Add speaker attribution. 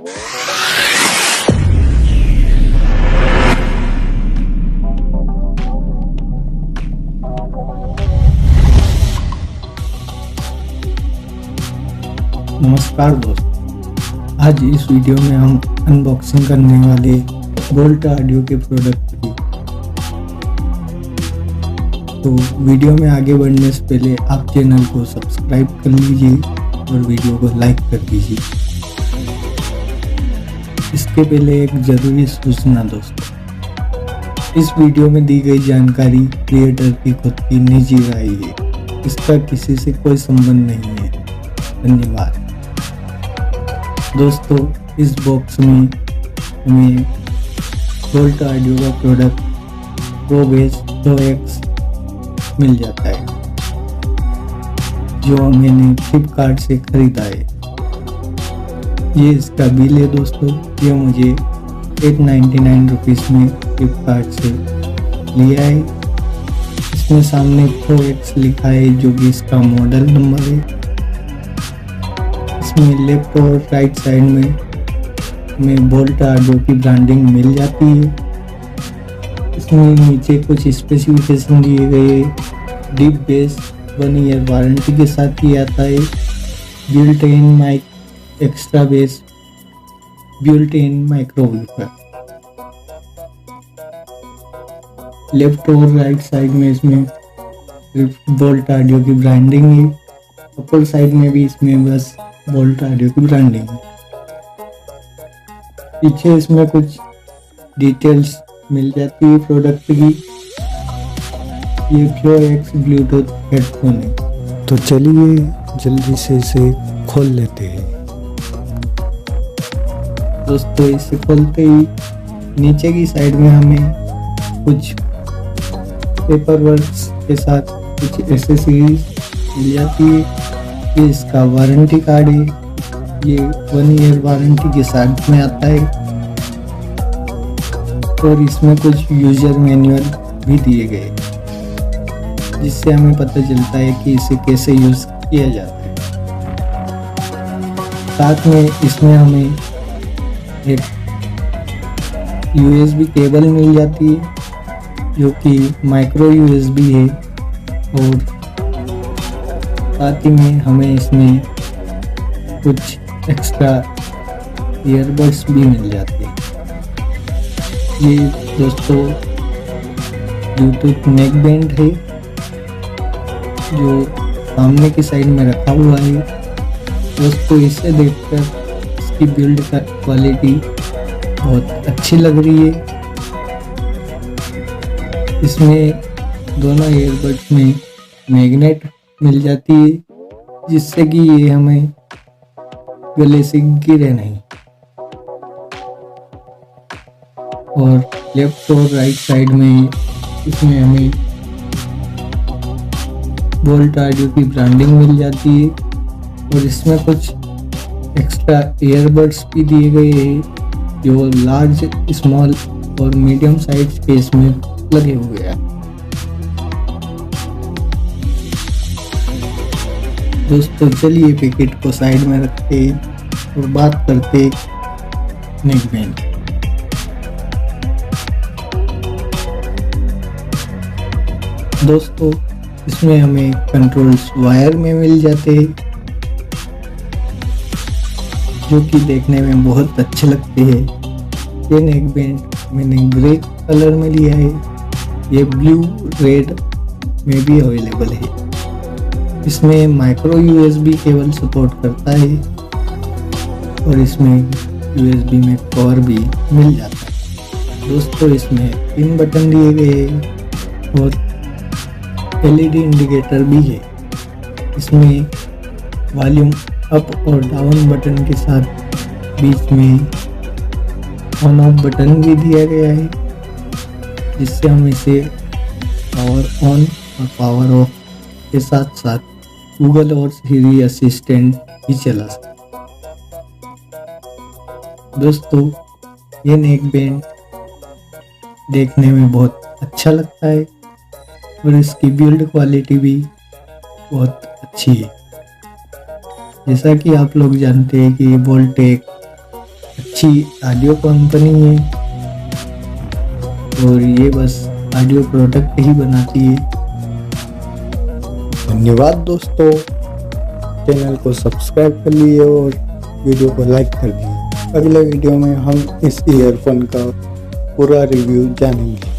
Speaker 1: नमस्कार दोस्तों, आज इस वीडियो में हम अनबॉक्सिंग करने वाले बोल्ट ऑडियो के प्रोडक्ट की। तो वीडियो में आगे बढ़ने से पहले आप चैनल को सब्सक्राइब कर लीजिए और वीडियो को लाइक कर दीजिए। इसके पहले एक ज़रूरी सूचना दोस्तों, इस वीडियो में दी गई जानकारी क्रिएटर की खुद की निजी राय है, इसका किसी से कोई संबंध नहीं है। धन्यवाद दोस्तों। इस बॉक्स में हमें बोल्ट ऑडियो का प्रोडक्ट प्रो बेस 2X मिल जाता है, जो मैंने फ्लिपकार्ट से खरीदा है। ये इसका बिल है दोस्तों, ये मुझे 899 रुपीज़ में फ्लिपकार्ट से लिया है। इसमें सामने 2X लिखा है, जो कि इसका मॉडल नंबर है। इसमें लेफ्ट और राइट साइड में हमें बोल्ट ऑडियो की ब्रांडिंग मिल जाती है। इसमें नीचे कुछ स्पेसिफिकेशन दिए गए। डीप बेस 1 ईयर वारंटी के साथ ही आता है। Built in mic extra bass, built in microwave. Left और राइट साइड में इसमें बोल्ट ऑडियो की ब्रांडिंग है। अपर साइड में भी इसमें बस बोल्ट ऑडियो की ब्रांडिंग है। पीछे इसमें कुछ डिटेल्स मिल जाती है प्रोडक्ट की। ये 2X ब्लूटूथ हेडफोन है। तो चलिए जल्दी से इसे खोल लेते हैं दोस्तों। इसे खोलते ही नीचे की साइड में हमें कुछ पेपर वर्क्स के साथ कुछ एसेसरीज मिल जाती है। ये इसका वारंटी कार्ड है, ये 1 ईयर वारंटी के साथ में आता है। और इसमें कुछ यूजर मैनुअल भी दिए गए, जिससे हमें पता चलता है कि इसे कैसे यूज किया जाता है। साथ में इसमें हमें एक USB केबल मिल जाती है, जो कि माइक्रो USB है। और साथ ही में हमें इसमें कुछ एक्स्ट्रा ईयरबड्स भी मिल जाते हैं। ये दोस्तों ब्लूटूथ नेक बैंड है, जो सामने की साइड में रखा हुआ है। दोस्तों इसे देखकर इसकी बिल्ड का क्वालिटी बहुत अच्छी लग रही है। इसमें दोनों ईयरबड्स में मैग्नेट मिल जाती है, जिससे कि ये हमें गले से गिरे नहीं। और लेफ्ट और राइट साइड में इसमें हमें बोल्ट ऑडियो की ब्रांडिंग मिल जाती है। और इसमें कुछ एक्स्ट्रा ईयरबड्स भी दिए गए हैं, जो लार्ज, स्मॉल और मीडियम साइज के इसमें लगे हुए हैं। दोस्तों चलिए पैकेट को साइड में रखते और बात करते नेक बैंड। दोस्तों इसमें हमें कंट्रोल्स वायर में मिल जाते हैं, जो कि देखने में बहुत अच्छे लगते हैं। ये नेक बैंड मैंने ग्रे कलर में लिया है, ये ब्लू रेड में भी अवेलेबल है। इसमें माइक्रो USB केबल सपोर्ट करता है, और इसमें USB में कवर भी मिल जाता है। दोस्तों इसमें 3 बटन दिए गए और LED इंडिकेटर भी है। इसमें वॉल्यूम अप और डाउन बटन के साथ बीच में ऑन ऑफ बटन भी दिया गया है, जिससे हम इसे पावर ऑन और पावर ऑफ के साथ साथ गूगल और सिरी असिस्टेंट भी चला सकते। दोस्तों ये नेक बैंड देखने में बहुत अच्छा लगता है, और इसकी बिल्ड क्वालिटी भी बहुत अच्छी है। जैसा कि आप लोग जानते हैं कि ये बोल्ट एक अच्छी ऑडियो कंपनी है और ये बस ऑडियो प्रोडक्ट ही बनाती है। धन्यवाद दोस्तों, चैनल को सब्सक्राइब कर लिए और वीडियो को लाइक कर दिए। अगले वीडियो में हम इस ईयरफोन का पूरा रिव्यू जानेंगे।